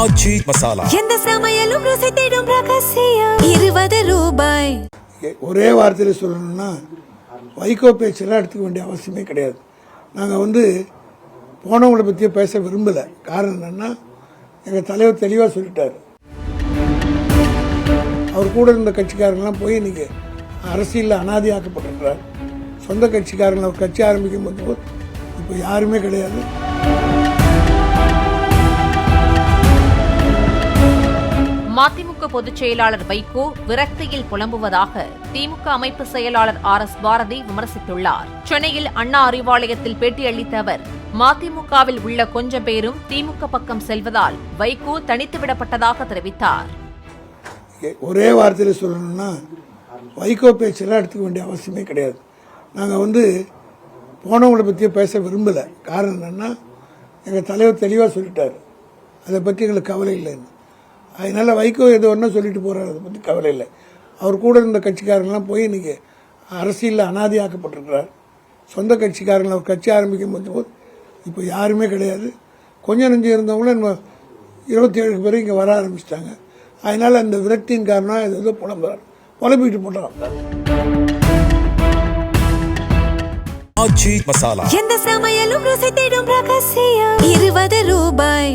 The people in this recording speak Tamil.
ஆச்சி மசாலா எந்த சமையலும் ருசி தேடும் ரகசியம் 20 ரூபாய். ஒரே வார்த்தையில் சொல்லணும்னா வைகோ பேச்செல்லாம் எடுத்துக்க வேண்டிய அவசியமே கிடையாது. நாங்கள் போனவங்களை பற்றியே பேச விரும்பலை. காரணம் என்னென்னா எங்கள் தலைவர் தெளிவாக சொல்லிட்டார். அவர் கூட இருந்த கட்சிக்காரங்களாம் போய் இன்றைக்கி அரசியலில் அனாதியாக்கப்பட்டிருக்கிறார். சொந்த கட்சிக்காரங்களை ஒரு கட்சி ஆரம்பிக்கும் போது இப்போ யாருமே கிடையாது. மதிமுக பொதுச் செயலாளர் வைகோ விரக்தியில் புலம்புவதாக திமுக அமைப்பு செயலாளர் RS பாரதி விமர்சித்துள்ளார். சென்னையில் அண்ணா அறிவாலயத்தில் பேட்டியளித்த அவர், மதிமுகவில் உள்ள கொஞ்சம் பேரும் திமுக பக்கம் செல்வதால் வைகோ தனித்துவிடப்பட்டதாக தெரிவித்தார். ஒரே வார்த்தையில் சொல்லணும்னா வைகோ பேச்செல்லாம் எடுத்துக்க வேண்டிய அவசியமே கிடையாது. நாங்கள் போனவங்களை பற்றியே பேச விரும்பலை. காரணம் என்னென்னா எங்கள் தலைவர் தெளிவாக சொல்லிட்டார். அதை பற்றி எங்களுக்கு கவலை இல்லைன்னு. அதனால் வைகோ எது ஒன்றும் சொல்லிட்டு போகிறார், அதை பற்றி கவலை இல்லை. அவர் கூட இருந்த கட்சிக்காரங்களாம் போய் இன்றைக்கி அரசியலில் அனாதியாக்கப்பட்டிருக்கிறார். சொந்த கட்சிக்காரங்களை ஒரு கட்சி ஆரம்பிக்கும் போது இப்போ யாருமே கிடையாது. கொஞ்சம் நெஞ்சு இருந்தவங்களும் நம்ம 27 பேர் இங்கே வர ஆரம்பிச்சிட்டாங்க. அதனால் அந்த விரக்தியின் காரணம் ஏதோ புலம்பிட்டு போட்டான். ஆச்சி மசாலா எந்த சமையலும் ருசி தேடும் ரகசியம் 20 ரூபாய்.